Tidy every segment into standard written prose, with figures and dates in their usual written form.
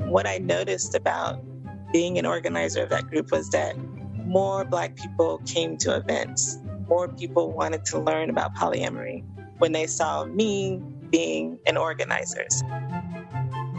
what I noticed about being an organizer of that group was that more Black people came to events. More people wanted to learn about polyamory when they saw me being an organizer.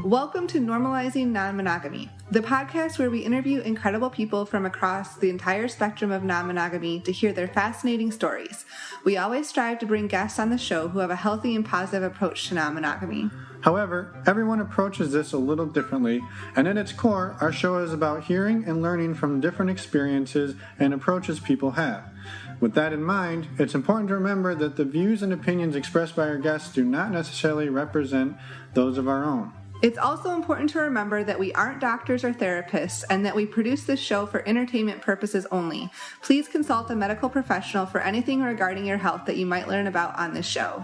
Welcome to Normalizing Non-Monogamy, the podcast where we interview incredible people from across the entire spectrum of non-monogamy to hear their fascinating stories. We always strive to bring guests on the show who have a healthy and positive approach to non-monogamy. However, everyone approaches this a little differently, and at its core, our show is about hearing and learning from different experiences and approaches people have. With that in mind, it's important to remember that the views and opinions expressed by our guests do not necessarily represent those of our own. It's also important to remember that we aren't doctors or therapists and that we produce this show for entertainment purposes only. Please consult a medical professional for anything regarding your health that you might learn about on this show.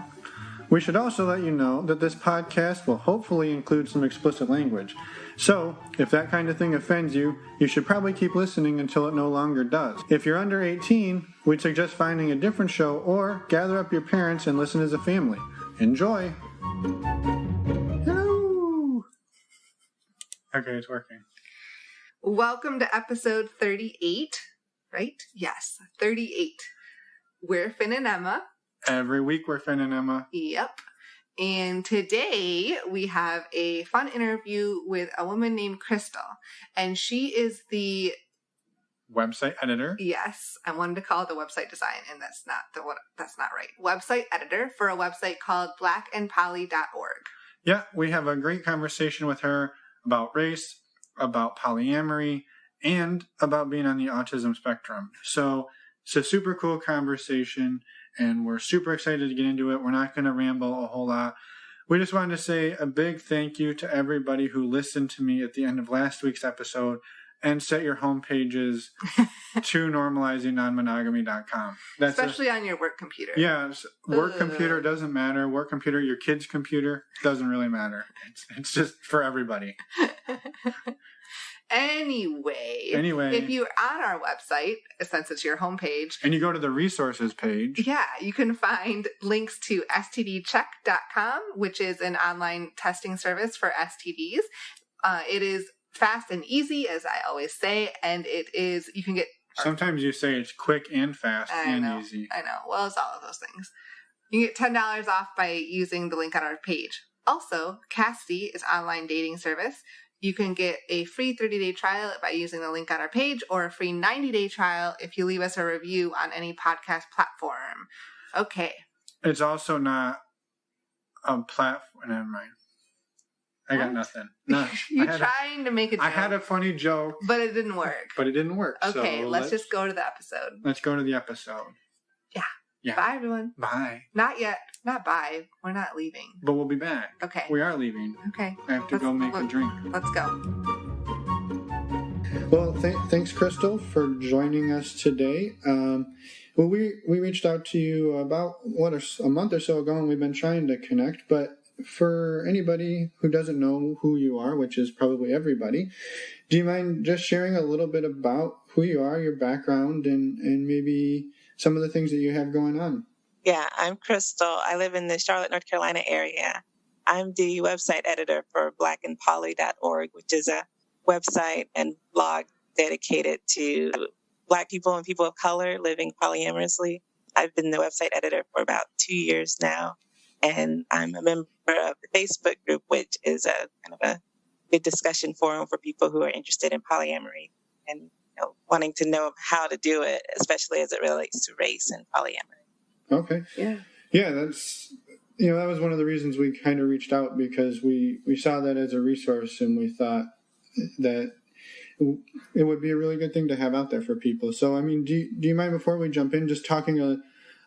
We should also let you know that this podcast will hopefully include some explicit language. So, if that kind of thing offends you, you should probably keep listening until it no longer does. If you're under 18, we'd suggest finding a different show or gather up your parents and listen as a family. Enjoy! Okay, it's working. Welcome to episode 38, right? Yes, 38. We're Finn and Emma. Every week we're Finn and Emma. Yep. And today we have a fun interview with a woman named Crystal. And she is the... website editor? Yes. I wanted to call it the website design, and that's not right. Website editor for a website called blackandpoly.org. Yeah, we have a great conversation with her about race, about polyamory, and about being on the autism spectrum. So it's a super cool conversation, and we're super excited to get into it. We're not going to ramble a whole lot. We just wanted to say a big thank you to everybody who listened to me at the end of last week's episode and set your home pages to normalizingnonmonogamy.com. Especially on your work computer. Yeah, work computer doesn't matter. Work computer, your kid's computer, doesn't really matter. It's just for everybody. Anyway, if you're on our website, since it's your homepage, and you go to the resources page, yeah, you can find links to stdcheck.com, which is an online testing service for STDs. It is fast and easy, as I always say, and it is, you can get... Sometimes you say it's quick and fast easy. I know. Well, it's all of those things. You can get $10 off by using the link on our page. Also, Casty is an online dating service. You can get a free 30-day trial by using the link on our page, or a free 90-day trial if you leave us a review on any podcast platform. Okay. It's also not a platform. Never mind. I got nothing. No, You're trying to make a joke. I had a funny joke. But it didn't work. Okay, so let's just go to the episode. Let's go to the episode. Yeah. Bye, everyone. Bye. Not yet. Not bye. We're not leaving. But we'll be back. Okay. We are leaving. Okay. I have to go make a drink. Let's go. Well, thanks, Crystal, for joining us today. Well, we reached out to you about, a month or so ago, and we've been trying to connect, but for anybody who doesn't know who you are, which is probably everybody, do you mind just sharing a little bit about who you are, your background, and maybe some of the things that you have going on? Yeah, I'm Crystal. I live in the Charlotte, North Carolina area. I'm the website editor for blackandpoly.org, which is a website and blog dedicated to Black people and people of color living polyamorously. I've been the website editor for about 2 years now. And I'm a member of the Facebook group, which is a kind of a good discussion forum for people who are interested in polyamory and wanting to know how to do it, especially as it relates to race and polyamory. Okay. Yeah, that's, that was one of the reasons we kind of reached out, because we saw that as a resource, and we thought that it would be a really good thing to have out there for people. So, I mean, do you mind, before we jump in, just talking a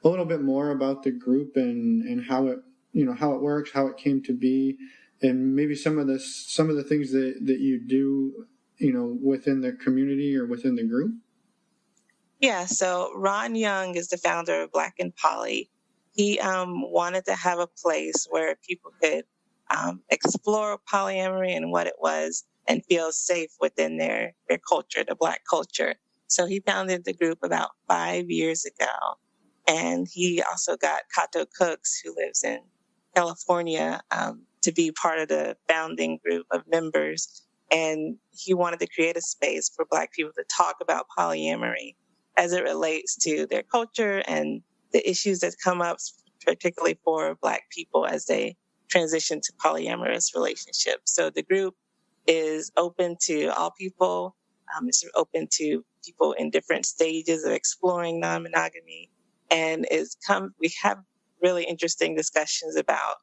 little bit more about the group and how it works, how it came to be, and maybe some of the things that you do, within the community or within the group? Yeah, so Ron Young is the founder of Black and Poly. He wanted to have a place where people could explore polyamory and what it was and feel safe within their culture, the Black culture. So he founded the group about 5 years ago. And he also got Kato Cooks, who lives in California, to be part of the founding group of members. And he wanted to create a space for Black people to talk about polyamory as it relates to their culture and the issues that come up, particularly for Black people as they transition to polyamorous relationships. So the group is open to all people. It's open to people in different stages of exploring non-monogamy. And we have really interesting discussions about,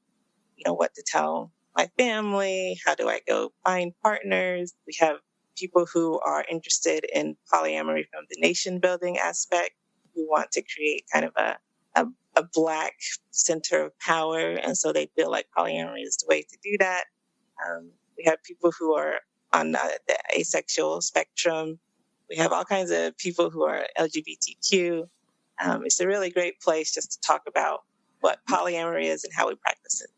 what to tell my family, how do I go find partners. We have people who are interested in polyamory from the nation building aspect, who want to create kind of a Black center of power. And so they feel like polyamory is the way to do that. We have people who are on the asexual spectrum. We have all kinds of people who are LGBTQ. It's a really great place just to talk about what polyamory is and how we practice it.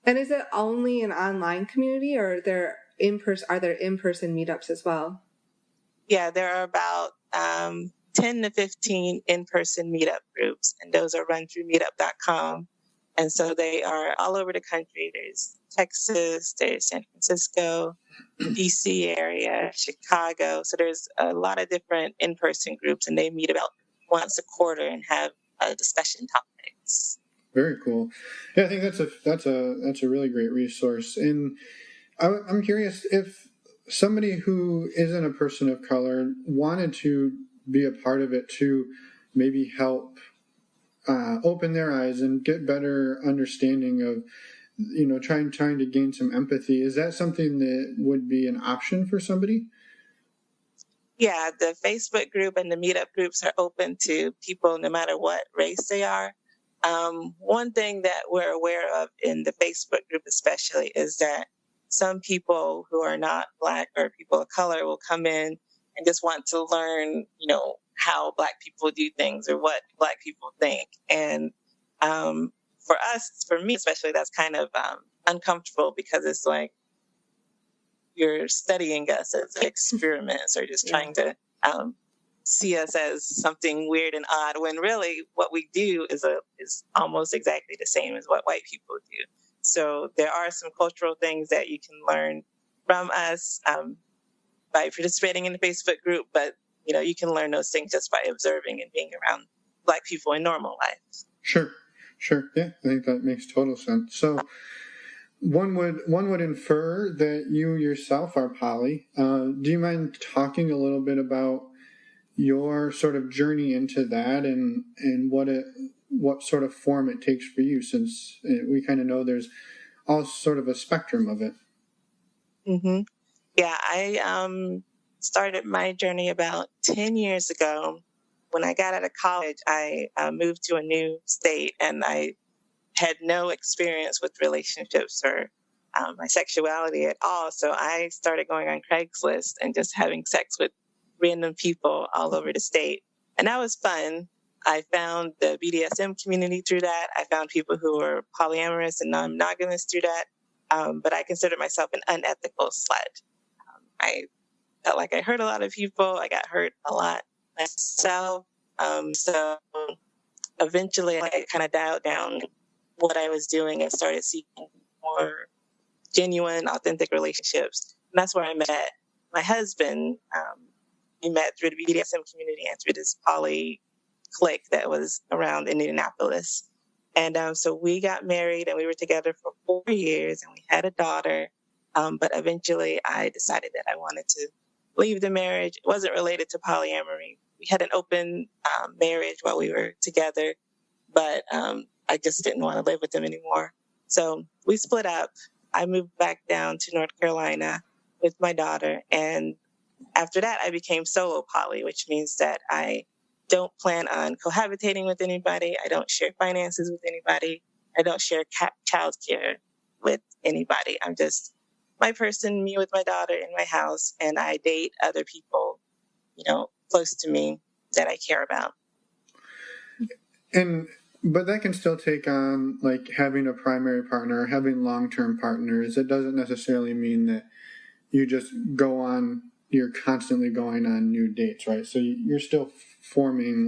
And is it only an online community, or are there in-person meetups as well? Yeah, there are about 10 to 15 in-person meetup groups, and those are run through meetup.com. And so they are all over the country. There's Texas, there's San Francisco, DC area, Chicago. So there's a lot of different in-person groups, and they meet about once a quarter and have discussion topics. Very cool. Yeah, I think that's a really great resource. And I'm curious if somebody who isn't a person of color wanted to be a part of it to maybe help open their eyes and get better understanding of, trying to gain some empathy. Is that something that would be an option for somebody? Yeah, the Facebook group and the meetup groups are open to people no matter what race they are. One thing that we're aware of in the Facebook group especially is that some people who are not Black or people of color will come in and just want to learn, how Black people do things or what Black people think. And for me especially, that's kind of uncomfortable, because it's like you're studying us as experiments or just trying to see us as something weird and odd, when really what we do is almost exactly the same as what white people do. So there are some cultural things that you can learn from us by participating in the Facebook group, but you can learn those things just by observing and being around Black people in normal life. Sure. Yeah, I think that makes total sense. So one would infer that you yourself are poly. Do you mind talking a little bit about your sort of journey into that and what sort of form it takes for you, since we kind of know there's all sort of a spectrum of it? Mm-hmm. Yeah, I started my journey about 10 years ago. When I got out of college, I moved to a new state, and I had no experience with relationships or my sexuality at all. So I started going on Craigslist and just having sex with random people all over the state. And that was fun. I found the BDSM community through that. I found people who were polyamorous and non-monogamous through that. But I considered myself an unethical slut. I felt like I hurt a lot of people. I got hurt a lot myself. So eventually I kind of dialed down what I was doing and started seeking more genuine, authentic relationships. And that's where I met my husband. We met through the BDSM community and through this poly clique that was around Indianapolis. And so we got married, and we were together for 4 years, and we had a daughter. But eventually I decided that I wanted to leave the marriage. It wasn't related to polyamory. We had an open marriage while we were together, but I just didn't want to live with him anymore. So we split up. I moved back down to North Carolina with my daughter. And after that, I became solo poly, which means that I don't plan on cohabitating with anybody. I don't share finances with anybody. I don't share childcare with anybody. I'm just my person, me with my daughter in my house, and I date other people, close to me that I care about. But that can still take on, like, having a primary partner, having long-term partners. It doesn't necessarily mean that you're constantly going on new dates, right? So you're still forming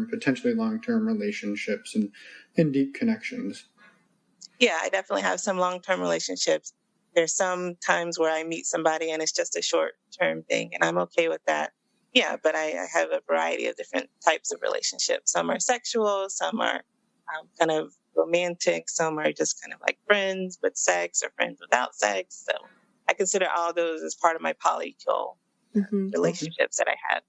potentially long-term relationships and deep connections. Yeah, I definitely have some long-term relationships. there's some times where I meet somebody and it's just a short-term thing, and I'm okay with that. Yeah, but I have a variety of different types of relationships. Some are sexual, some are kind of romantic, some are just kind of like friends with sex or friends without sex. So I consider all those as part of my polycule relationships that I had.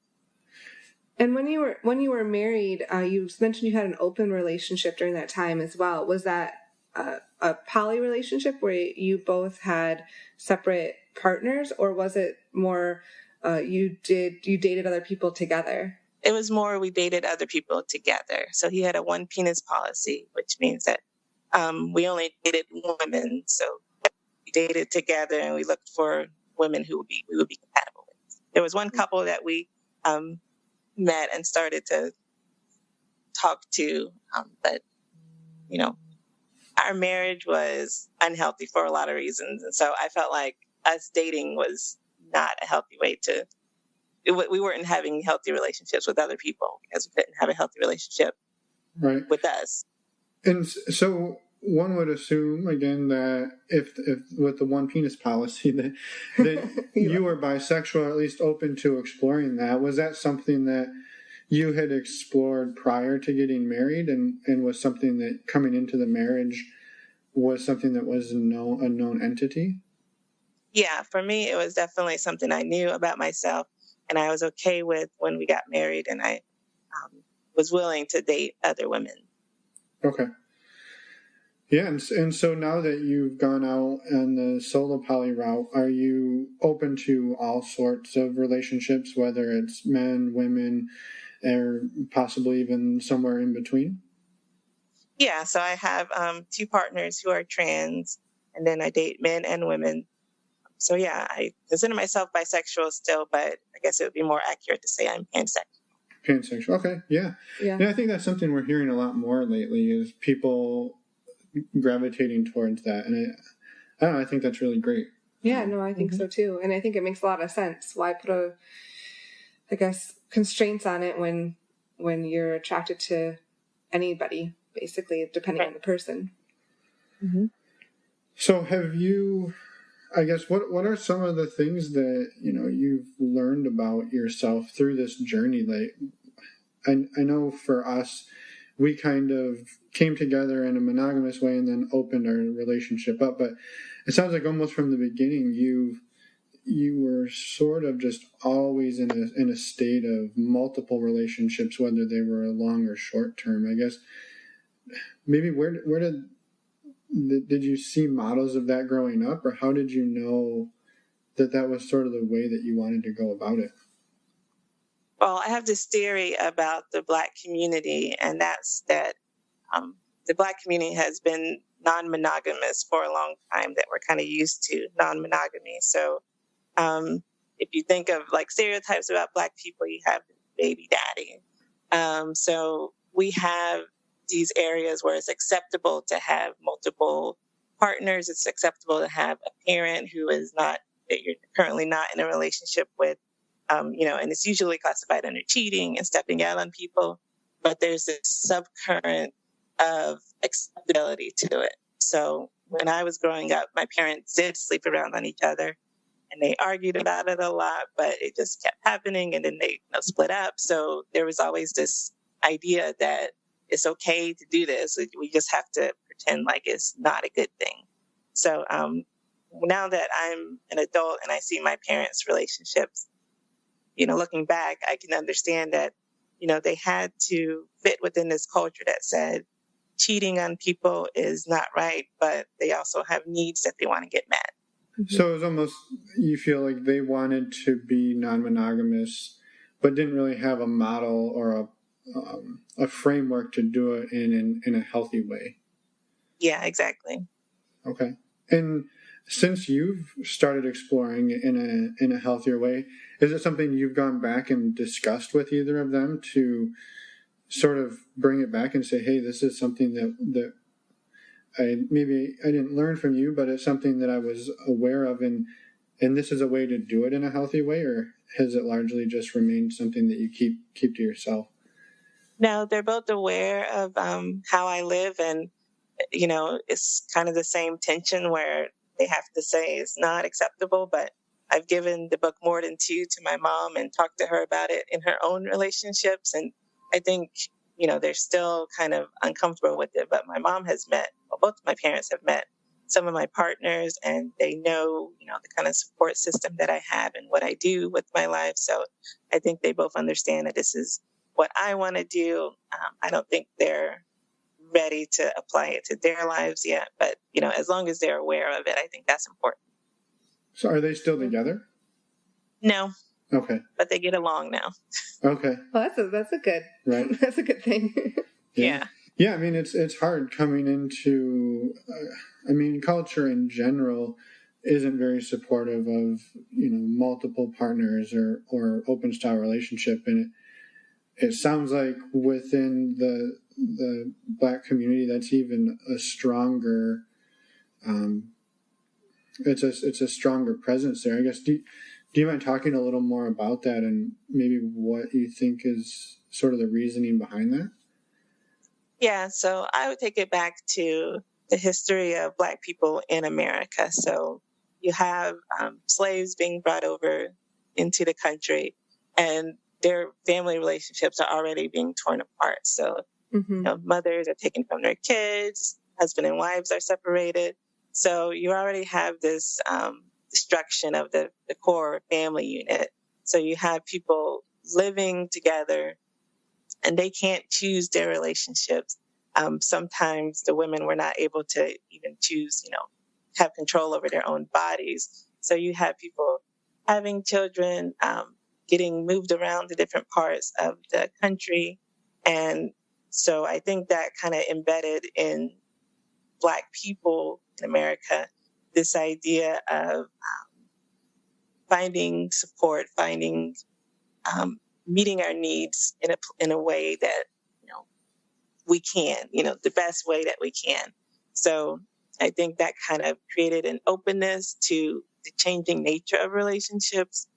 And when you were married, you mentioned you had an open relationship during that time as well. Was that a poly relationship where you both had separate partners, or was it more you dated other people together? It was more we dated other people together. So he had a one penis policy, which means that we only dated women. So we dated together and we looked for women who we would be compatible with. There was one couple that we met and started to talk to, but our marriage was unhealthy for a lot of reasons, and so I felt like us dating was not a healthy way to. We weren't having healthy relationships with other people because we couldn't have a healthy relationship with us. And so one would assume again that if with the one penis policy that you were bisexual, or at least open to exploring that. Was that something that you had explored prior to getting married, and was something that coming into the marriage was something that was a known entity? Yeah, for me, it was definitely something I knew about myself, and I was okay with when we got married, and I was willing to date other women. Okay. Yeah, and so now that you've gone out on the solo poly route, are you open to all sorts of relationships, whether it's men, women, or possibly even somewhere in between? Yeah, so I have 2 partners who are trans, and then I date men and women. So yeah, I consider myself bisexual still, but I guess it would be more accurate to say I'm pansexual. Pansexual, okay, yeah. I think that's something we're hearing a lot more lately, is people gravitating towards that, and I don't know, I think that's really great. Yeah, no, I think so too, and I think it makes a lot of sense. Why put constraints on it when you're attracted to anybody, basically, depending on the person. Mm-hmm. So have you, I guess, what are some of the things that you've learned about yourself through this journey? Like, I know for us, we kind of came together in a monogamous way and then opened our relationship up. But it sounds like almost from the beginning, you were sort of just always in a state of multiple relationships, whether they were long or short term. I guess maybe where did you see models of that growing up, or how did you know that was sort of the way that you wanted to go about it? Well, I have this theory about the Black community, and that's that the Black community has been non-monogamous for a long time, that we're kind of used to non-monogamy. So if you think of like stereotypes about Black people, you have baby daddy. So we have these areas where it's acceptable to have multiple partners. It's acceptable to have a parent who is not, that you're currently not in a relationship with, and it's usually classified under cheating and stepping out on people. But there's this subcurrent of acceptability to it. So when I was growing up, my parents did sleep around on each other, and they argued about it a lot, but it just kept happening, and then they split up. So there was always this idea that it's okay to do this. We just have to pretend like it's not a good thing. So now that I'm an adult and I see my parents' relationships, looking back, I can understand that, they had to fit within this culture that said cheating on people is not right, but they also have needs that they want to get met. So it was almost, you feel like they wanted to be non-monogamous, but didn't really have a model or a framework to do it in a healthy way. Yeah, exactly. Okay. And since you've started exploring in a healthier way, is it something you've gone back and discussed with either of them to sort of bring it back and say, hey, this is something that I didn't learn from you, but it's something that I was aware of, and this is a way to do it in a healthy way? Or has it largely just remained something that you keep to yourself? No, they're both aware of how I live, and it's kind of the same tension where they have to say is not acceptable, but I've given the book more than 2 to my mom and talked to her about it in her own relationships. And I think, they're still kind of uncomfortable with it. But my mom has met, well, both of my parents have met some of my partners, and they know, the kind of support system that I have and what I do with my life. So I think they both understand that this is what I want to do. I don't think they're ready to apply it to their lives yet. But, as long as they're aware of it, I think that's important. So are they still together? No. Okay. But they get along now. Okay. Well, that's a good, right. That's a good thing. Yeah. Yeah, I mean, it's hard coming into, culture in general isn't very supportive of, multiple partners or open style relationship. And it sounds like within the Black community, that's even a stronger, it's a stronger presence there. I guess, do you mind talking a little more about that and maybe what you think is sort of the reasoning behind that? Yeah, so I would take it back to the history of Black people in America. So you have slaves being brought over into the country, and their family relationships are already being torn apart. So mothers are taken from their kids, husband and wives are separated. So you already have this destruction of the core family unit. So you have people living together, and they can't choose their relationships. Sometimes the women were not able to even choose, have control over their own bodies. So you have people having children, getting moved around to different parts of the country. And so I think that kind of embedded in Black people in America this idea of finding support, meeting our needs in a way that we can, the best way that we can. So I think that kind of created an openness to the changing nature of relationships,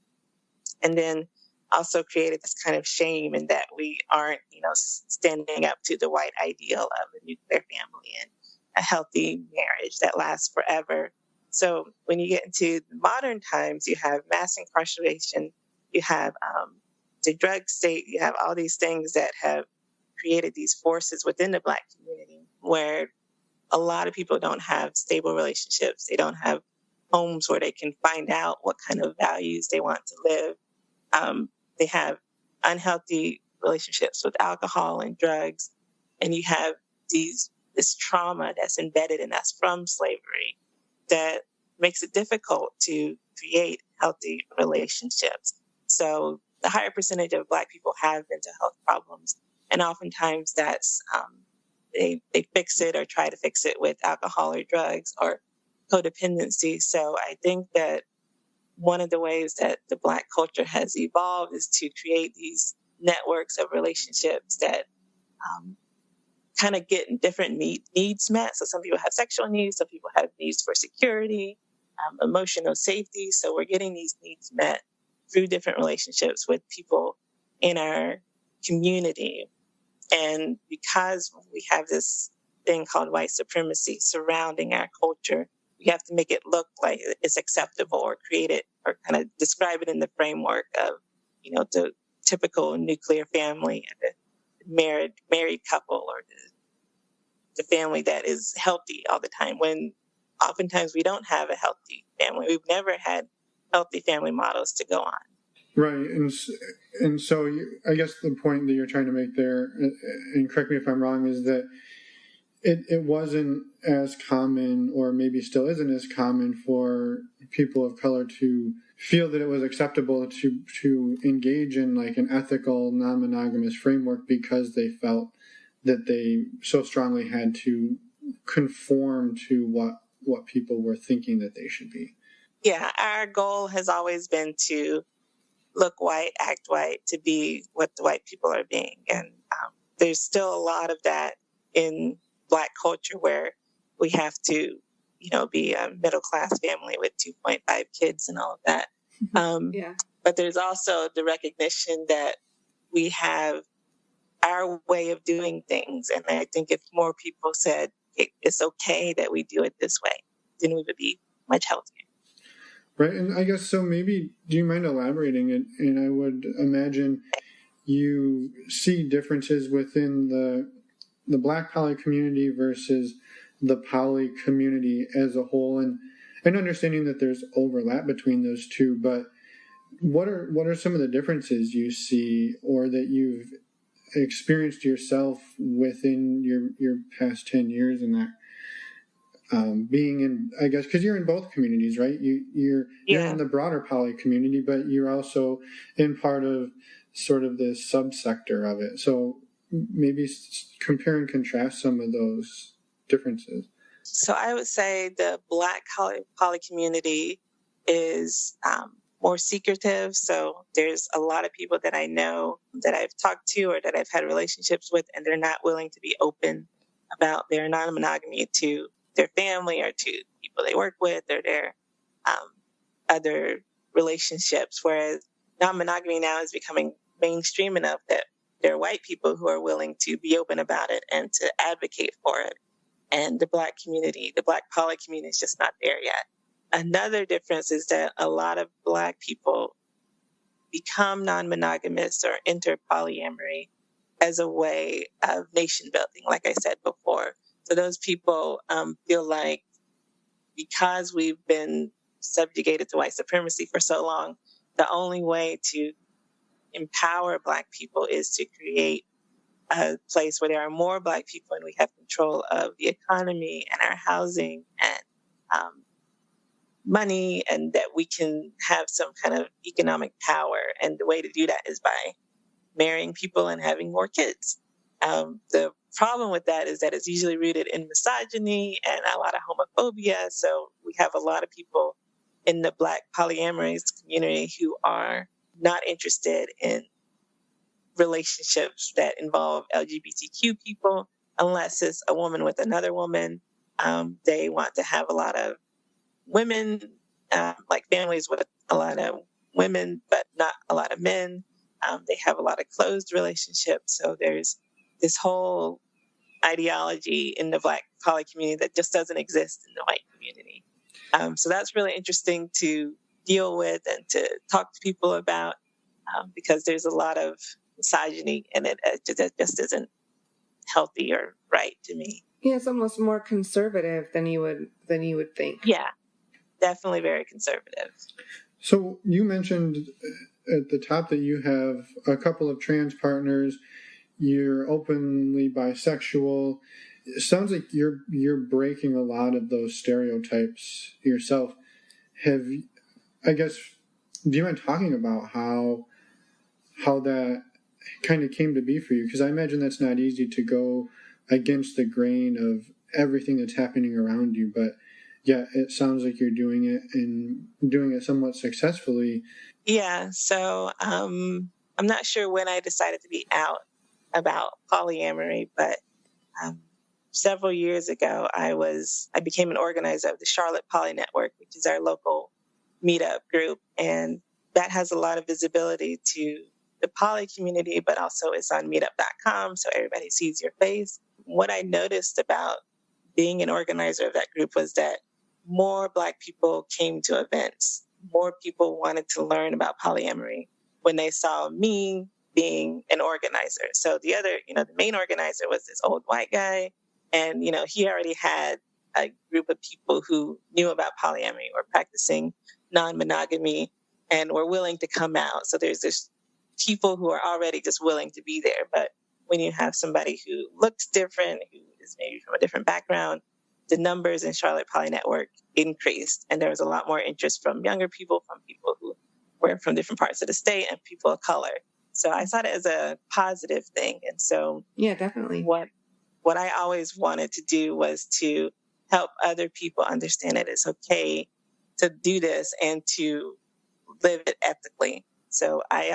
and then also created this kind of shame in that we aren't, standing up to the white ideal of a nuclear family and a healthy marriage that lasts forever. So when you get into modern times, you have mass incarceration, you have the drug state, you have all these things that have created these forces within the Black community where a lot of people don't have stable relationships. They don't have homes where they can find out what kind of values they want to live. They have unhealthy relationships with alcohol and drugs. And you have this trauma that's embedded in us from slavery that makes it difficult to create healthy relationships. So the higher percentage of Black people have mental health problems. And oftentimes that's, they fix it or try to fix it with alcohol or drugs or codependency. So I think that one of the ways that the Black culture has evolved is to create these networks of relationships that kind of get different needs met. So some people have sexual needs, some people have needs for security, emotional safety. So we're getting these needs met through different relationships with people in our community. And because we have this thing called white supremacy surrounding our culture, we have to make it look like it's acceptable or create it or kind of describe it in the framework of, the typical nuclear family and the married couple or the family that is healthy all the time, when oftentimes we don't have a healthy family. We've never had healthy family models to go on. Right. And so I guess the point that you're trying to make there, and correct me if I'm wrong, is that it wasn't as common, or maybe still isn't as common, for people of color to feel that it was acceptable to engage in like an ethical, non-monogamous framework because they felt that they so strongly had to conform to what people were thinking that they should be. Yeah, our goal has always been to look white, act white, to be what the white people are being. And there's still a lot of that in Black culture where we have to, be a middle-class family with 2.5 kids and all of that. Yeah. But there's also the recognition that we have our way of doing things. And I think if more people said it's okay that we do it this way, then we would be much healthier. Right. And I guess so maybe, do you mind elaborating it? And I would imagine you see differences within the Black poly community versus the poly community as a whole, and understanding that there's overlap between those two, but what are some of the differences you see or that you've experienced yourself within your past 10 years in that? Being in, I guess, because you're in both communities, right? You're in the broader poly community, but you're also in part of sort of this subsector of it. So maybe compare and contrast some of those differences. So I would say the Black poly community is more secretive. So there's a lot of people that I know that I've talked to or that I've had relationships with, and they're not willing to be open about their non-monogamy to their family or to people they work with or their other relationships. Whereas non-monogamy now is becoming mainstream enough that there are white people who are willing to be open about it and to advocate for it. And the Black community, the Black poly community is just not there yet. Another difference is that a lot of Black people become non-monogamous or enter polyamory as a way of nation building, like I said before. So those people feel like because we've been subjugated to white supremacy for so long, the only way to empower Black people is to create a place where there are more Black people and we have control of the economy and our housing and money, and that we can have some kind of economic power. And the way to do that is by marrying people and having more kids. The problem with that is that it's usually rooted in misogyny and a lot of homophobia. So we have a lot of people in the Black polyamorous community who are not interested in relationships that involve LGBTQ people, unless it's a woman with another woman. They want to have a lot of women, like families with a lot of women, but not a lot of men. They have a lot of closed relationships. So there's this whole ideology in the Black poly community that just doesn't exist in the white community. So that's really interesting to deal with and to talk to people about, because there's a lot of misogyny and it just isn't healthy or right to me. Yeah, it's almost more conservative than you would think. Yeah, definitely very conservative. So you mentioned at the top that you have a couple of trans partners. You're openly bisexual. It sounds like you're breaking a lot of those stereotypes yourself. Do you mind talking about how that kind of came to be for you? Because I imagine that's not easy to go against the grain of everything that's happening around you. But yeah, it sounds like you're doing it and doing it somewhat successfully. Yeah. So I'm not sure when I decided to be out about polyamory, but several years ago, I became an organizer of the Charlotte Poly Network, which is our local meetup group. And that has a lot of visibility to the poly community, but also it's on meetup.com, so everybody sees your face. What I noticed about being an organizer of that group was that more Black people came to events. More people wanted to learn about polyamory when they saw me being an organizer. So the main organizer was this old white guy, and, he already had a group of people who knew about polyamory or practicing non-monogamy and were willing to come out. So there's this people who are already just willing to be there. But when you have somebody who looks different, who is maybe from a different background, the numbers in Charlotte Poly Network increased. And there was a lot more interest from younger people, from people who were from different parts of the state, and people of color. So I saw it as a positive thing. And so yeah, definitely. What I always wanted to do was to help other people understand that it's okay to do this and to live it ethically. So I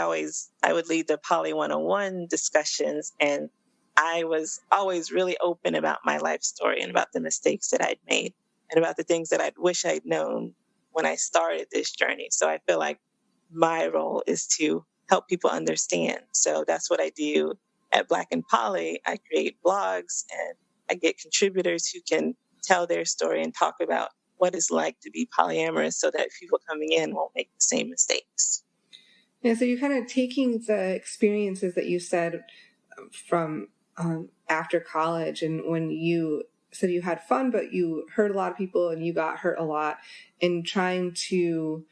would lead the Poly 101 discussions, and I was always really open about my life story and about the mistakes that I'd made and about the things that I'd wish I'd known when I started this journey. So I feel like my role is to help people understand. So that's what I do at Black and Poly. I create blogs and I get contributors who can tell their story and talk about what it's like to be polyamorous so that people coming in won't make the same mistakes. Yeah, so you're kind of taking the experiences that you said from after college, and when you said you had fun, but you hurt a lot of people and you got hurt a lot, and trying to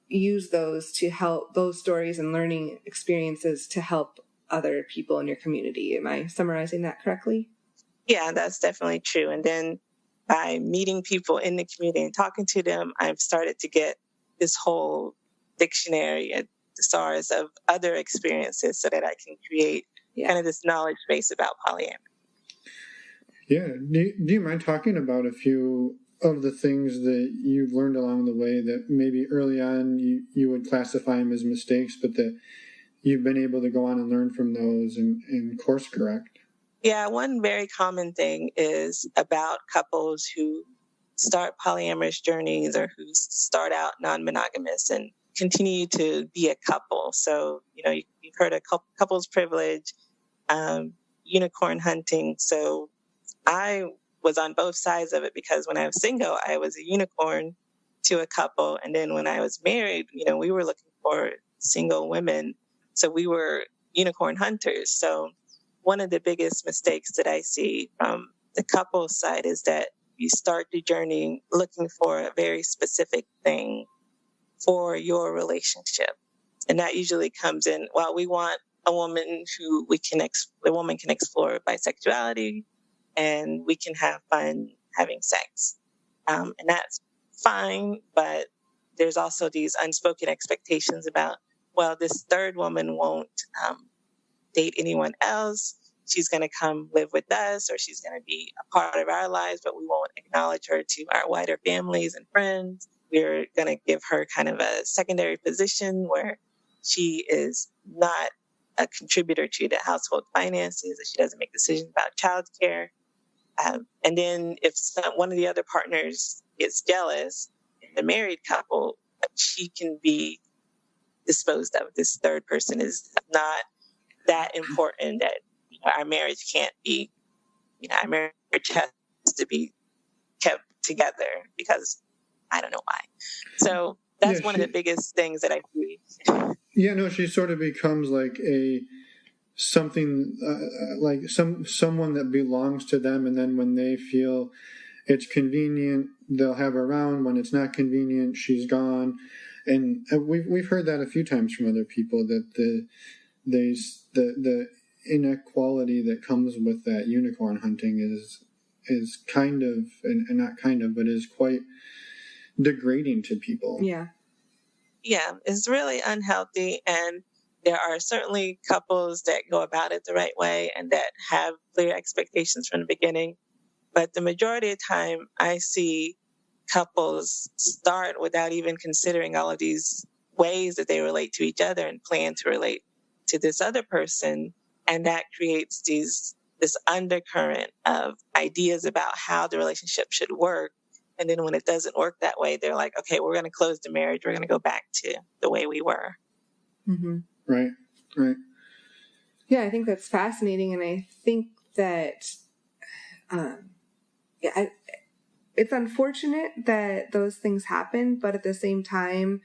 use those to help, those stories and learning experiences to help other people in your community. Am I summarizing that correctly? Yeah, that's definitely true. And then by meeting people in the community and talking to them, I've started to get this whole dictionary, a thesaurus of other experiences so that I can create kind of this knowledge base about polyamory. Yeah. Do you mind talking about a few of the things that you've learned along the way that maybe early on you would classify them as mistakes, but that you've been able to go on and learn from those and course correct? Yeah, one very common thing is about couples who start polyamorous journeys or who start out non-monogamous and continue to be a couple. So, you've heard of couples privilege, unicorn hunting. So I was on both sides of it because when I was single, I was a unicorn to a couple. And then when I was married, we were looking for single women. So we were unicorn hunters. So one of the biggest mistakes that I see from the couple side is that you start the journey looking for a very specific thing for your relationship. And that usually comes in, well, we want a woman who the woman can explore bisexuality and we can have fun having sex. And that's fine, but there's also these unspoken expectations about, well, this third woman won't date anyone else. She's going to come live with us, or she's going to be a part of our lives, but we won't acknowledge her to our wider families and friends. We're going to give her kind of a secondary position where she is not a contributor to the household finances, that she doesn't make decisions about childcare. And then if one of the other partners gets jealous, in the married couple, she can be disposed of. This third person is not that important that our marriage can't be, our marriage has to be kept together because I don't know why. So that's one of the biggest things that I see. Yeah, no, she sort of becomes like something like someone that belongs to them, and then when they feel it's convenient, they'll have her around. When it's not convenient, she's gone. And we've heard that a few times from other people, that the inequality that comes with that unicorn hunting is kind of, and not kind of, but is quite degrading to people. Yeah, it's really unhealthy, and there are certainly couples that go about it the right way and that have clear expectations from the beginning. But the majority of the time, I see couples start without even considering all of these ways that they relate to each other and plan to relate to this other person. And that creates this undercurrent of ideas about how the relationship should work. And then when it doesn't work that way, they're like, okay, we're going to close the marriage. We're going to go back to the way we were. Mm-hmm. Right. Yeah, I think that's fascinating. And I think that, it's unfortunate that those things happen, but at the same time,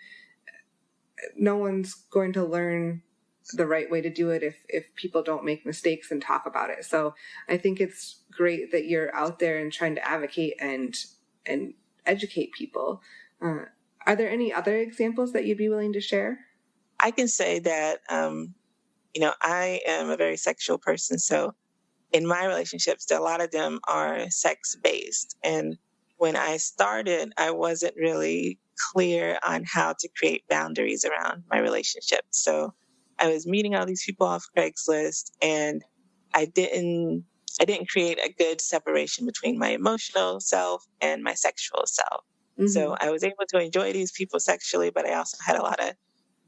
no one's going to learn the right way to do it if people don't make mistakes and talk about it. So I think it's great that you're out there and trying to advocate and educate people. Are there any other examples that you'd be willing to share? I can say that, I am a very sexual person. So in my relationships, a lot of them are sex-based. And when I started, I wasn't really clear on how to create boundaries around my relationship. So I was meeting all these people off Craigslist, and I didn't create a good separation between my emotional self and my sexual self. Mm-hmm. So I was able to enjoy these people sexually, but I also had a lot of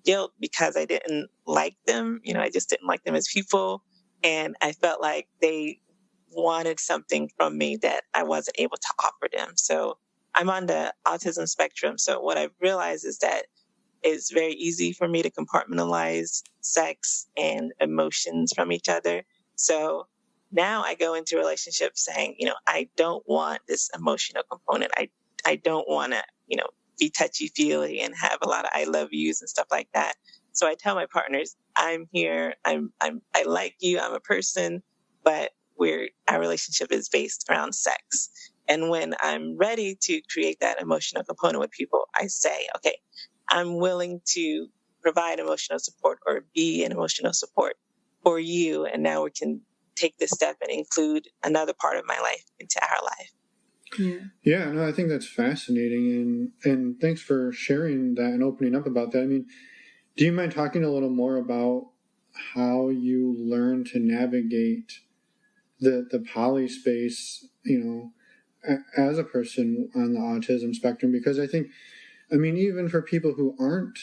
guilt because I didn't like them. I just didn't like them as people. And I felt like they wanted something from me that I wasn't able to offer them. So I'm on the autism spectrum. So what I've realized is that it's very easy for me to compartmentalize sex and emotions from each other. So now I go into relationships saying, I don't want this emotional component. I I don't want to, be touchy-feely and have a lot of I love yous and stuff like that. So I tell my partners, I'm here, I like you, I'm a person, but our relationship is based around sex. And when I'm ready to create that emotional component with people, I say, okay, I'm willing to provide emotional support or be an emotional support for you. And now we can take this step and include another part of my life into our life. Yeah, no, I think that's fascinating, and thanks for sharing that and opening up about that. I mean, do you mind talking a little more about how you learn to navigate the poly space, as a person on the autism spectrum? Because I think, even for people who aren't,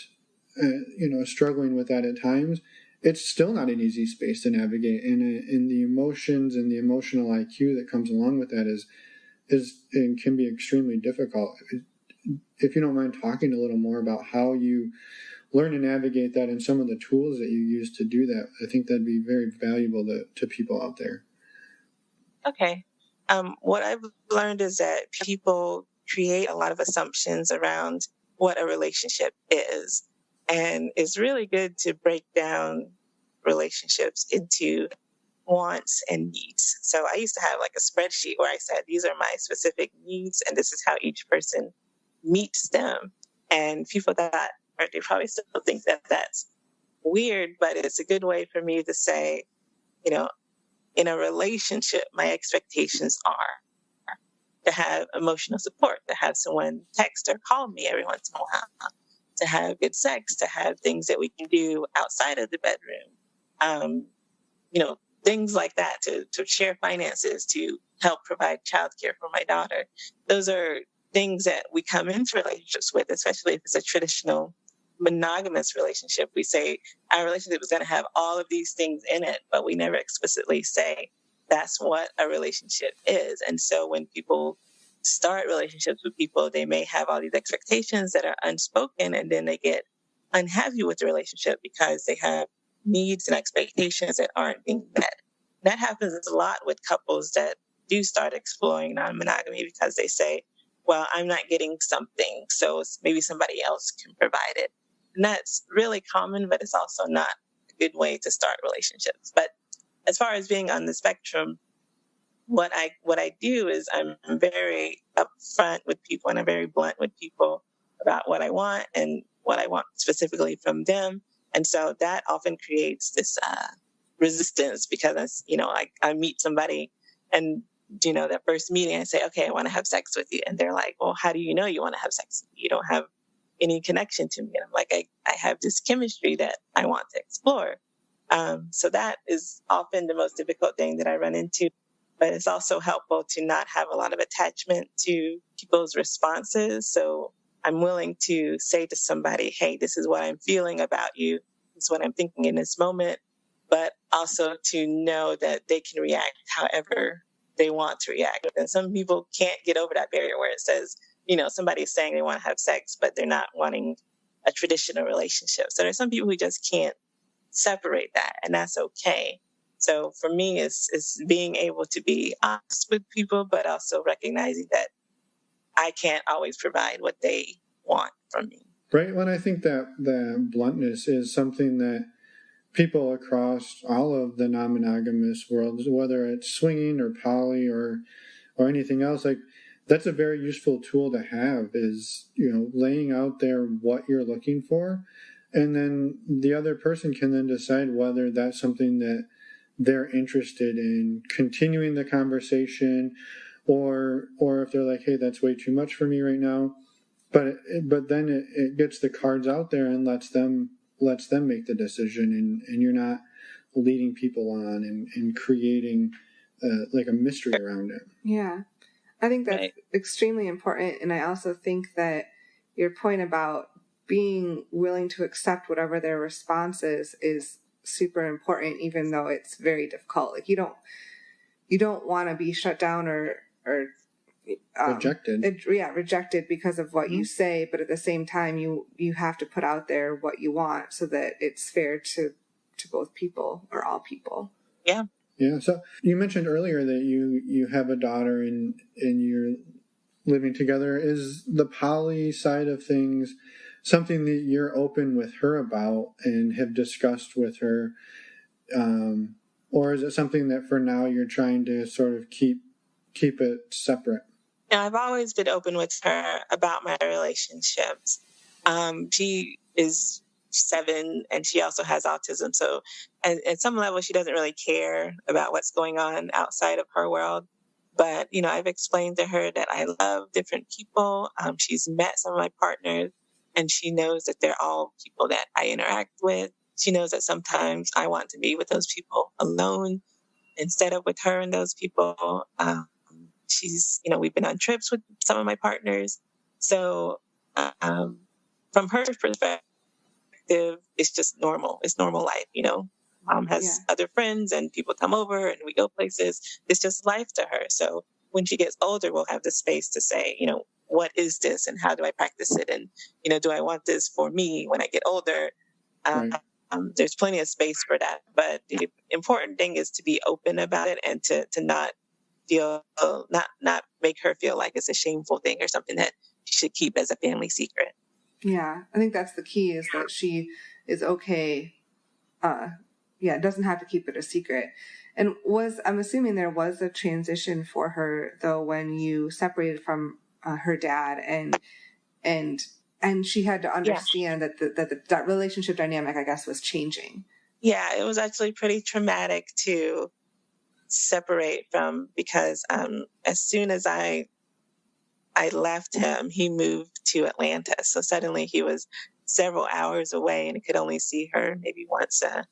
struggling with that at times, it's still not an easy space to navigate, and the emotions and the emotional IQ that comes along with that is and can be extremely difficult. If you don't mind talking a little more about how you learn to navigate that and some of the tools that you use to do that, I think that'd be very valuable to people out there. Okay. What I've learned is that people create a lot of assumptions around what a relationship is. And it's really good to break down relationships into wants and needs. So I used to have like a spreadsheet where I said, these are my specific needs, and this is how each person meets them. And people thought, or they probably still think that that's weird, but it's a good way for me to say, in a relationship, my expectations are to have emotional support, to have someone text or call me every once in a while, to have good sex, to have things that we can do outside of the bedroom, things like that, to share finances, to help provide childcare for my daughter. Those are things that we come into relationships with, especially if it's a traditional monogamous relationship. We say our relationship is going to have all of these things in it, but we never explicitly say that's what a relationship is. And so when people start relationships with people, they may have all these expectations that are unspoken, and then they get unhappy with the relationship because they have needs and expectations that aren't being met. That happens a lot with couples that do start exploring non-monogamy because they say, well, I'm not getting something, so maybe somebody else can provide it. And that's really common, but it's also not a good way to start relationships. But as far as being on the spectrum, what I do is I'm very upfront with people, and I'm very blunt with people about what I want and what I want specifically from them. And so that often creates this resistance because, I meet somebody and, that first meeting, I say, okay, I want to have sex with you. And they're like, well, how do you know you want to have sex with me? You don't have any connection to me. And I'm like, I have this chemistry that I want to explore. So that is often the most difficult thing that I run into. But it's also helpful to not have a lot of attachment to people's responses. So I'm willing to say to somebody, hey, this is what I'm feeling about you. This is what I'm thinking in this moment. But also to know that they can react however they want to react. And some people can't get over that barrier where it says, somebody's saying they want to have sex, but they're not wanting a traditional relationship. So there's some people who just can't separate that, and that's okay. So for me, it's being able to be honest with people, but also recognizing that I can't always provide what they want from me. Right. Well, I think that the bluntness is something that people across all of the non-monogamous worlds, whether it's swinging or poly or anything else, like that's a very useful tool to have, is, laying out there what you're looking for. And then the other person can then decide whether that's something that they're interested in continuing the conversation, or if they're like, hey, that's way too much for me right now. But then it gets the cards out there and lets them make the decision, and you're not leading people on and creating like a mystery around it. Yeah, I think that's extremely important. And I also think that your point about being willing to accept whatever their response is super important, even though it's very difficult. Like you don't want to be shut down or rejected. Rejected because of what you say, but at the same time, you have to put out there what you want so that it's fair to both people or all people. Yeah. Yeah. So you mentioned earlier that you have a daughter and you're living together. Is the poly side of things something that you're open with her about and have discussed with her? Or is it something that for now you're trying to sort of keep it separate? Now, I've always been open with her about my relationships. She is 7 and she also has autism. So at some level, she doesn't really care about what's going on outside of her world. But, I've explained to her that I love different people. She's met some of my partners and she knows that they're all people that I interact with. She knows that sometimes I want to be with those people alone instead of with her and those people. We've been on trips with some of my partners. So from her perspective, it's just normal. It's normal life, Mom has other friends and people come over and we go places. It's just life to her. So when she gets older, we'll have the space to say, what is this and how do I practice it? And, do I want this for me when I get older? Right. There's plenty of space for that. But the important thing is to be open about it and to not feel, not make her feel like it's a shameful thing or something that she should keep as a family secret. Yeah, I think that's the key, is that she is okay. Doesn't have to keep it a secret. And I'm assuming there was a transition for her though when you separated from her dad, and she had to understand that relationship dynamic, I guess, was changing. Yeah, it was actually pretty traumatic to separate from, because as soon as I left him, he moved to Atlanta. So suddenly he was several hours away and I could only see her maybe once a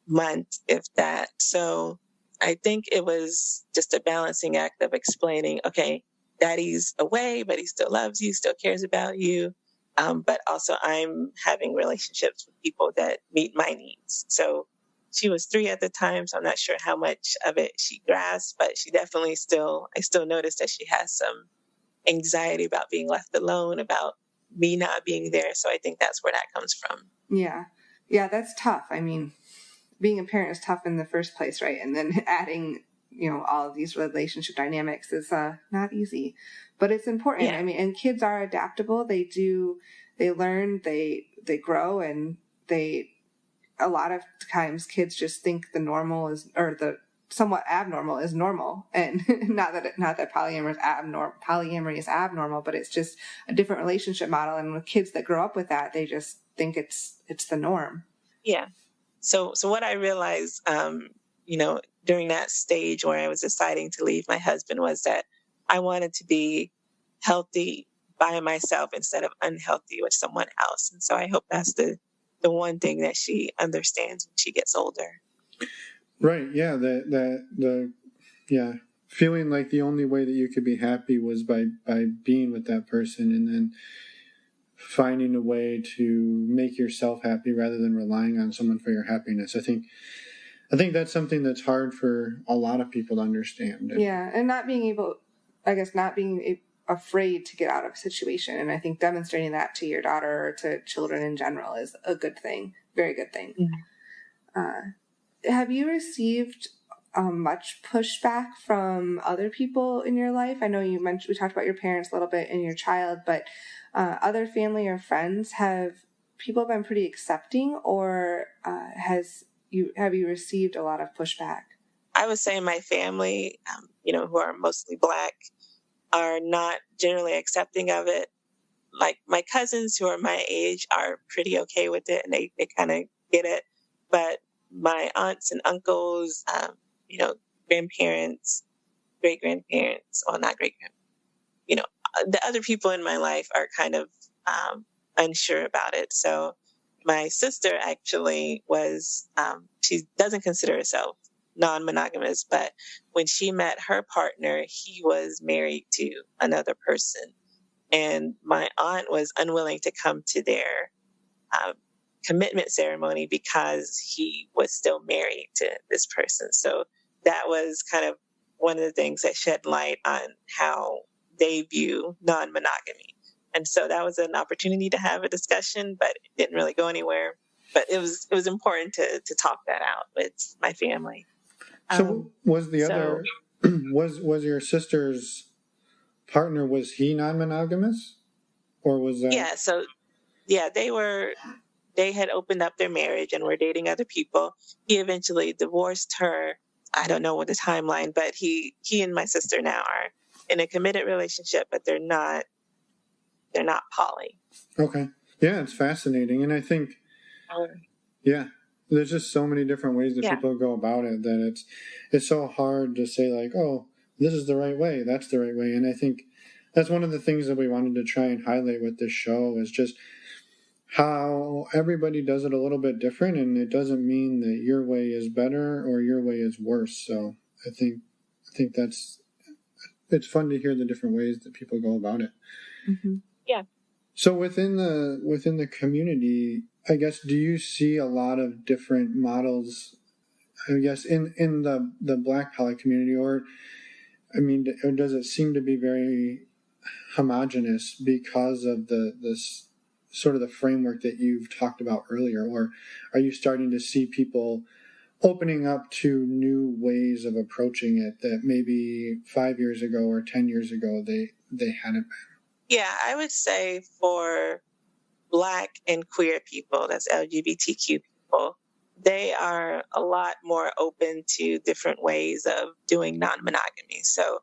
month, if that. So I think it was just a balancing act of explaining, okay, daddy's away, but he still loves you, still cares about you. But also I'm having relationships with people that meet my needs. So she was 3 at the time, so I'm not sure how much of it she grasped, but she definitely I still noticed that she has some anxiety about being left alone, about me not being there. So I think that's where that comes from. Yeah. Yeah, that's tough. I mean, being a parent is tough in the first place, right? And then adding, all of these relationship dynamics is not easy, but it's important. Yeah. I mean, and kids are adaptable. They learn, they grow, and a lot of times kids just think the normal is, or the somewhat abnormal is normal. And not that polyamory is abnormal, but it's just a different relationship model. And with kids that grow up with that, they just think it's the norm. Yeah. So what I realized, during that stage where I was deciding to leave my husband, was that I wanted to be healthy by myself instead of unhealthy with someone else. And so I hope that's the one thing that she understands when she gets older. Right. Yeah. Feeling like the only way that you could be happy was by being with that person, and then finding a way to make yourself happy rather than relying on someone for your happiness. I think that's something that's hard for a lot of people to understand. Yeah. And not being afraid to get out of a situation. And I think demonstrating that to your daughter or to children in general is a good thing. Very good thing. Mm-hmm. Have you received much pushback from other people in your life? I know we talked about your parents a little bit and your child, but other family or friends, have people been pretty accepting, or have you received a lot of pushback? I would say my family, who are mostly Black, are not generally accepting of it. Like my cousins who are my age are pretty okay with it, and they kind of get it. But my aunts and uncles, grandparents, great-grandparents, well, not great-grandparents, the other people in my life are kind of unsure about it. So my sister actually was, she doesn't consider herself non-monogamous, but when she met her partner, he was married to another person. And my aunt was unwilling to come to their commitment ceremony because he was still married to this person. So that was kind of one of the things that shed light on how they view non-monogamy. And so that was an opportunity to have a discussion, but it didn't really go anywhere. But it was important to talk that out with my family. So was your sister's partner, was he non-monogamous, or was that? Yeah. So yeah, they had opened up their marriage and were dating other people. He eventually divorced her. I don't know what the timeline, but he and my sister now are in a committed relationship, but they're not poly. Okay. Yeah, it's fascinating. And I think, yeah, there's just so many different ways that people go about it that it's so hard to say, like, oh, this is the right way, that's the right way. And I think that's one of the things that we wanted to try and highlight with this show is just how everybody does it a little bit different, and it doesn't mean that your way is better or your way is worse. So I think it's fun to hear the different ways that people go about it. Mm-hmm. Yeah. So within the community, I guess, do you see a lot of different models, I guess, in the Black poly community, or does it seem to be very homogenous because of this sort of the framework that you've talked about earlier, or are you starting to see people opening up to new ways of approaching it that maybe 5 years ago or 10 years ago they hadn't been? Yeah, I would say for Black and queer people, that's LGBTQ people, they are a lot more open to different ways of doing non-monogamy. So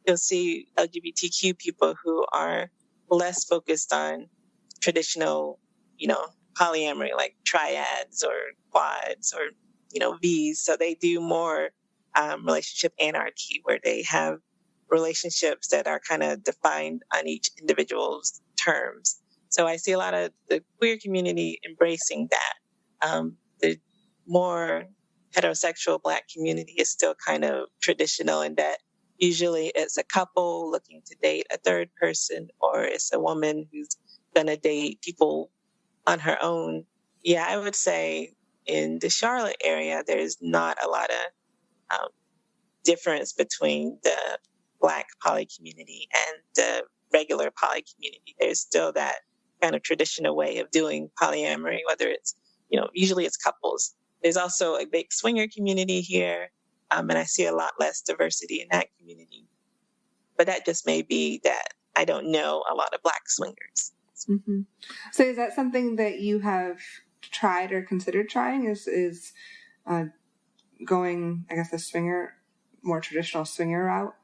you'll see LGBTQ people who are less focused on traditional, polyamory, like triads or quads or, Vs. So they do more relationship anarchy, where they have relationships that are kind of defined on each individual's terms. So I see a lot of the queer community embracing that. The more heterosexual Black community is still kind of traditional in that usually it's a couple looking to date a third person, or it's a woman who's going to date people on her own. Yeah, I would say in the Charlotte area, there's not a lot of difference between the Black poly community and the regular poly community. There's still that kind of traditional way of doing polyamory, whether it's, usually it's couples. There's also a big swinger community here, and I see a lot less diversity in that community. But that just may be that I don't know a lot of Black swingers. Mm-hmm. So is that something that you have tried or considered trying, is going, I guess, the more traditional swinger route?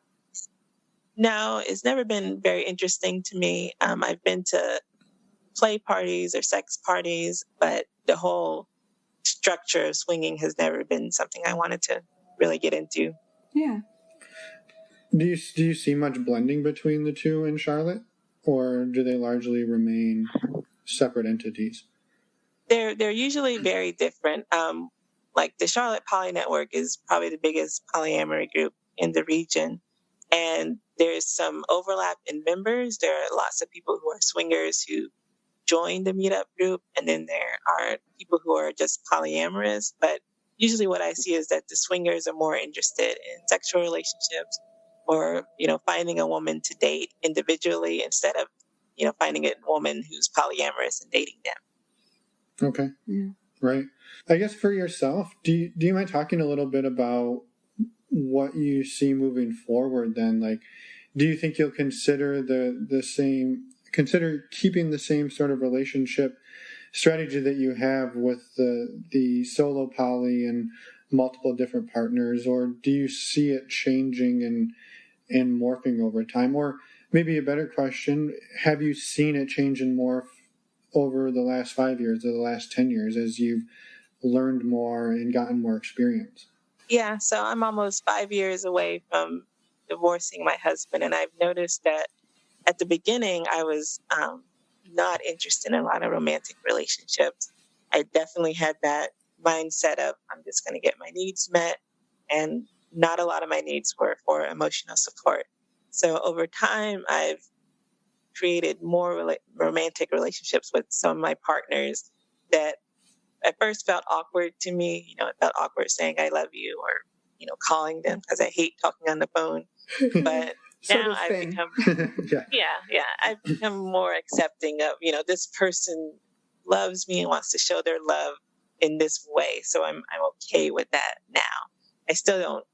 No, it's never been very interesting to me. I've been to play parties or sex parties, but the whole structure of swinging has never been something I wanted to really get into. Yeah. Do you see much blending between the two in Charlotte, or do they largely remain separate entities? They're usually very different. Like the Charlotte Poly Network is probably the biggest polyamory group in the region, and there's some overlap in members. There are lots of people who are swingers who join the meetup group, and then there are people who are just polyamorous. But usually what I see is that the swingers are more interested in sexual relationships, or, finding a woman to date individually instead of, finding a woman who's polyamorous and dating them. Okay. Yeah. Right. I guess for yourself, do you mind talking a little bit about what you see moving forward then? Like, do you think you'll consider consider keeping the same sort of relationship strategy that you have with the solo poly and multiple different partners, or do you see it changing and morphing over time? Or maybe a better question, have you seen it change and morph over the last 5 years or the last 10 years as you've learned more and gotten more experience? Yeah, so I'm almost 5 years away from divorcing my husband, and I've noticed that at the beginning I was not interested in a lot of romantic relationships. I definitely had that mindset of I'm just going to get my needs met, and not a lot of my needs were for emotional support. So over time, I've created more romantic relationships with some of my partners that at first felt awkward to me. It felt awkward saying I love you, or, calling them, because I hate talking on the phone. But now I've become, I've become more accepting of, this person loves me and wants to show their love in this way. So I'm okay with that now. I still don't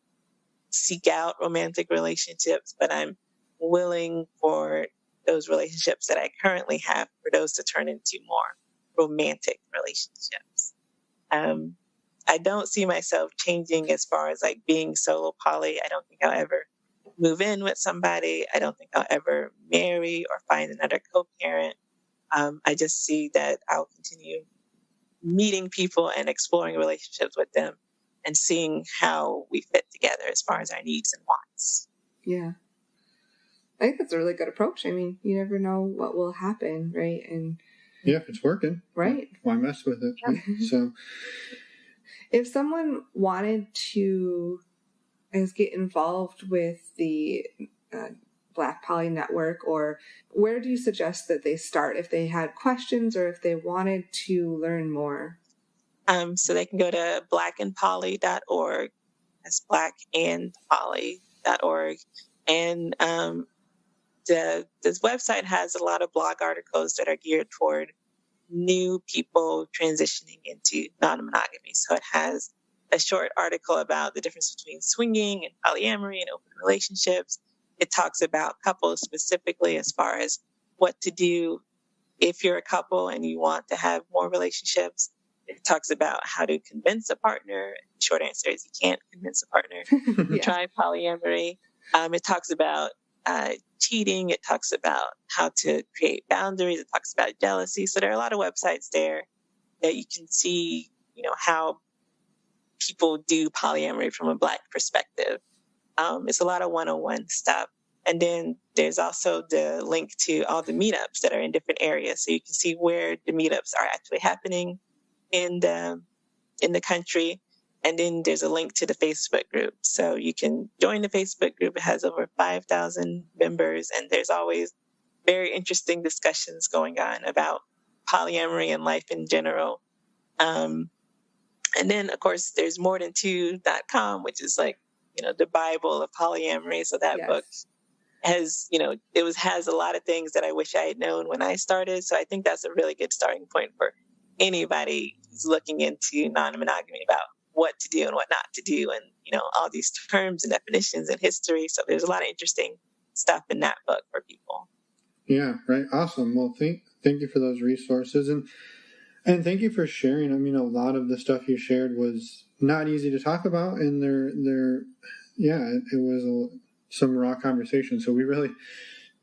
seek out romantic relationships, but I'm willing for those relationships that I currently have for those to turn into more romantic relationships. I don't see myself changing as far as like being solo poly. I don't think I'll ever move in with somebody. I don't think I'll ever marry or find another co-parent. I just see that I'll continue meeting people and exploring relationships with them and seeing how we fit together as far as our needs and wants. Yeah. I think that's a really good approach. I mean, you never know what will happen, right? And yeah, if it's working, right, why mess with it? Right? So, if someone wanted to, I guess, get involved with the Black Poly Network, or where do you suggest that they start if they had questions or if they wanted to learn more? So they can go to blackandpoly.org. That's blackandpoly.org. And this website has a lot of blog articles that are geared toward new people transitioning into non-monogamy. So it has a short article about the difference between swinging and polyamory and open relationships. It talks about couples specifically as far as what to do if you're a couple and you want to have more relationships. It talks about how to convince a partner. The short answer is you can't convince a partner. Yeah. Try polyamory. It talks about cheating. It talks about how to create boundaries. It talks about jealousy. So there are a lot of websites there that you can see, how people do polyamory from a Black perspective. It's a lot of one-on-one stuff. And then there's also the link to all the meetups that are in different areas. So you can see where the meetups are actually happening in the country. And then there's a link to the Facebook group. So you can join the Facebook group. It has over 5,000 members. And there's always very interesting discussions going on about polyamory and life in general. And then, of course, there's morethan2.com, which is like, the Bible of polyamory. So that book has, has a lot of things that I wish I had known when I started. So I think that's a really good starting point for anybody who's looking into non-monogamy about what to do and what not to do, and all these terms and definitions and history. So there's a lot of interesting stuff in that book for people. Yeah, right. Awesome. Well, thank you for those resources, and thank you for sharing. I mean, a lot of the stuff you shared was not easy to talk about, and it was some raw conversation. So we really,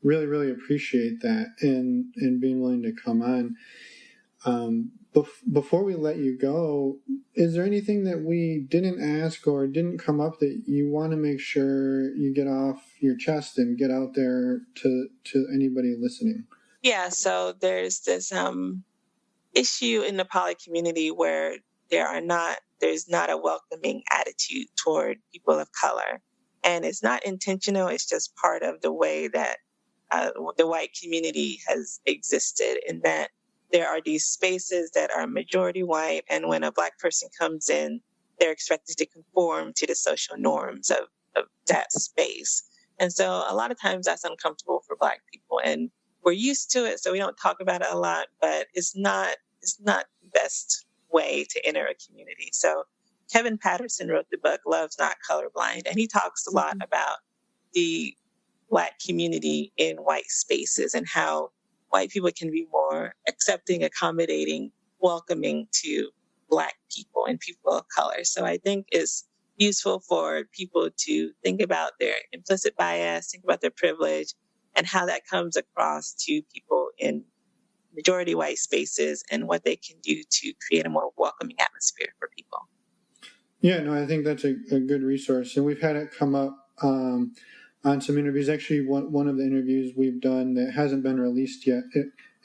really, really appreciate that and being willing to come on. Before we let you go, is there anything that we didn't ask or didn't come up that you want to make sure you get off your chest and get out there to anybody listening? Yeah, so there's this issue in the poly community where there's not a welcoming attitude toward people of color. And it's not intentional, it's just part of the way that the white community has existed, in that there are these spaces that are majority white, and when a Black person comes in, they're expected to conform to the social norms of that space. And so a lot of times that's uncomfortable for Black people, and we're used to it, so we don't talk about it a lot, but it's not the best way to enter a community. So Kevin Patterson wrote the book Love's Not Colorblind, and he talks a lot about the Black community in white spaces and how white people can be more accepting, accommodating, welcoming to Black people and people of color. So I think it's useful for people to think about their implicit bias, think about their privilege, and how that comes across to people in majority white spaces and what they can do to create a more welcoming atmosphere for people. Yeah, no, I think that's a good resource. And we've had it come up on some interviews. Actually, one of the interviews we've done that hasn't been released yet.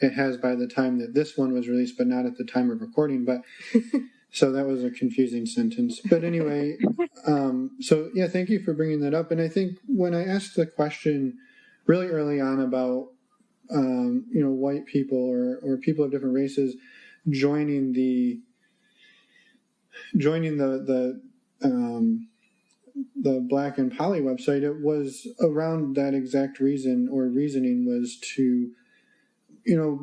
It has by the time that this one was released, but not at the time of recording. But so that was a confusing sentence. But anyway, so yeah, thank you for bringing that up. And I think when I asked the question really early on about white people or people of different races joining the Black and Poly website, it was around that exact reason, or reasoning was to,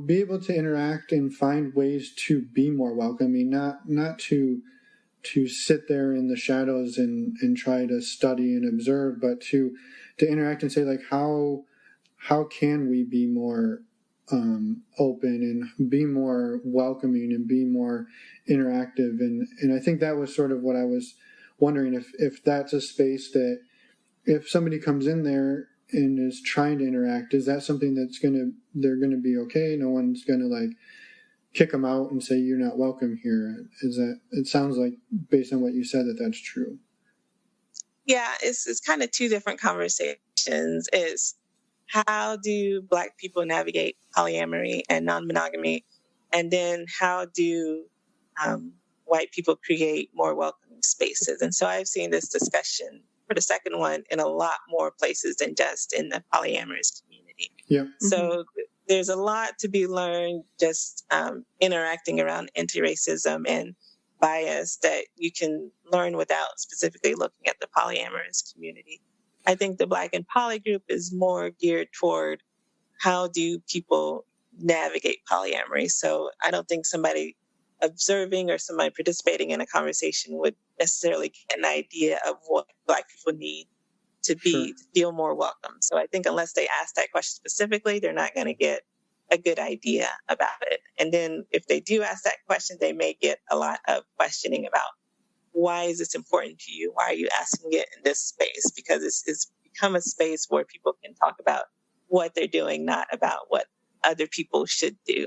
be able to interact and find ways to be more welcoming, not to sit there in the shadows and try to study and observe, but to interact and say, like, how how can we be more open and be more welcoming and be more interactive? And I think that was sort of what I was wondering, if that's a space that if somebody comes in there and is trying to interact, is that something they're gonna be okay? No one's gonna like kick them out and say you're not welcome here. It sounds like, based on what you said, that's true. Yeah, it's kind of two different conversations. Is how do Black people navigate polyamory and non-monogamy? And then how do white people create more welcoming spaces? And so I've seen this discussion for the second one in a lot more places than just in the polyamorous community. Yeah. So there's a lot to be learned just interacting around anti-racism and bias that you can learn without specifically looking at the polyamorous community. I think the Black and Poly group is more geared toward how do people navigate polyamory. So I don't think somebody observing or somebody participating in a conversation would necessarily get an idea of what Black people need to be to feel more welcome. So I think unless they ask that question specifically, they're not going to get a good idea about it. And then if they do ask that question, they may get a lot of questioning about, why is this important to you? Why are you asking it in this space? Because it's become a space where people can talk about what they're doing, not about what other people should do.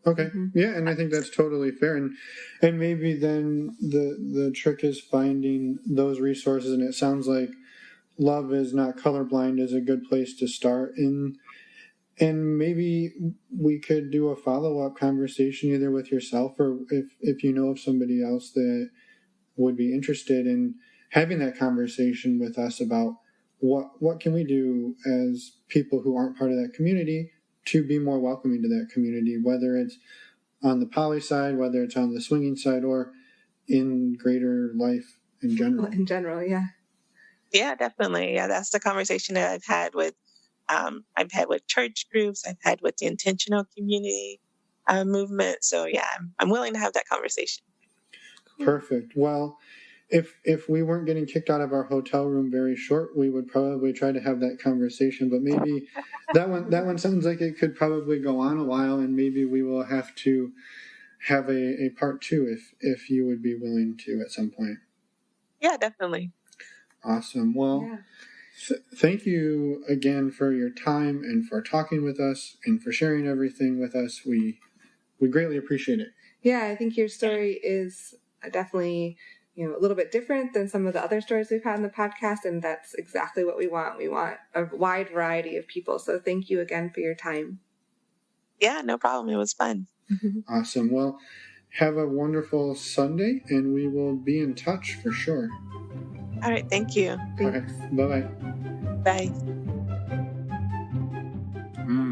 Okay. Yeah, and I think that's totally fair. And maybe then the trick is finding those resources, and it sounds like Love Is Not Colorblind is a good place to start. And maybe we could do a follow-up conversation either with yourself or if you know of somebody else that would be interested in having that conversation with us about what can we do as people who aren't part of that community to be more welcoming to that community, whether it's on the poly side, whether it's on the swinging side, or in greater life in general. In general, yeah. Yeah, definitely. Yeah, that's the conversation that I've had with church groups. I've had with the intentional community movement. So yeah, I'm willing to have that conversation. Perfect. Well, if we weren't getting kicked out of our hotel room very short, we would probably try to have that conversation. But maybe that one sounds like it could probably go on a while, and maybe we will have to have a part 2 if you would be willing to at some point. Yeah, definitely. Awesome. Well, thank you again for your time and for talking with us and for sharing everything with us. We greatly appreciate it. Yeah, I think your story is definitely, a little bit different than some of the other stories we've had in the podcast, and that's exactly what we want. We want a wide variety of people. So thank you again for your time. Yeah, no problem. It was fun. Awesome. Well, have a wonderful Sunday, and we will be in touch for sure. All right. Thank you. Thanks. Okay. Bye-bye. Bye.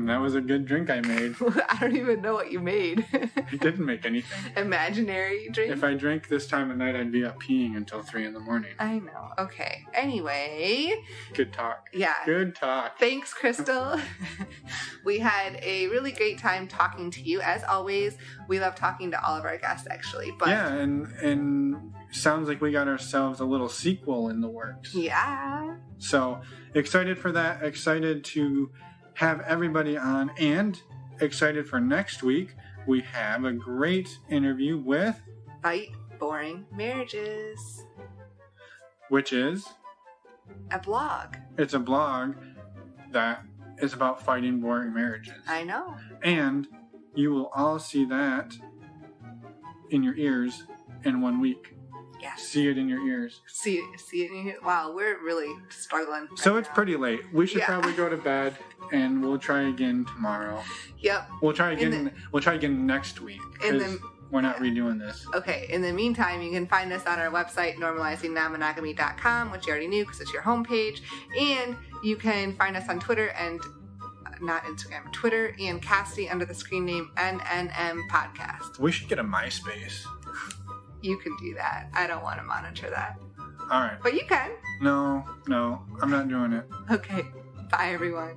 That was a good drink I made. I don't even know what you made. I didn't make anything. Imaginary drink? If I drank this time of night, I'd be up peeing until 3 a.m. I know. Okay. Anyway. Good talk. Yeah. Good talk. Thanks, Crystal. We had a really great time talking to you. As always, we love talking to all of our guests, actually. But yeah, and sounds like we got ourselves a little sequel in the works. Yeah. So excited for that. Excited to have everybody on, and excited for next week. We have a great interview with Fight Boring Marriages, which is a blog. It's a blog that is about fighting boring marriages. I know. And you will all see that in your ears in 1 week. Yes. See it in your ears. See it in your... Wow, we're really struggling. So it's pretty late. We should probably go to bed, and we'll try again tomorrow. Yep. We'll try again. We'll try again next week. We're not redoing this. Okay. In the meantime, you can find us on our website, normalizingnonmonogamy.com, which you already knew because it's your homepage. And you can find us on Twitter and not Instagram, Twitter and Cassidy under the screen name NNM Podcast. We should get a MySpace. You can do that. I don't want to monitor that. All right. But you can. No, I'm not doing it. Okay. Bye, everyone.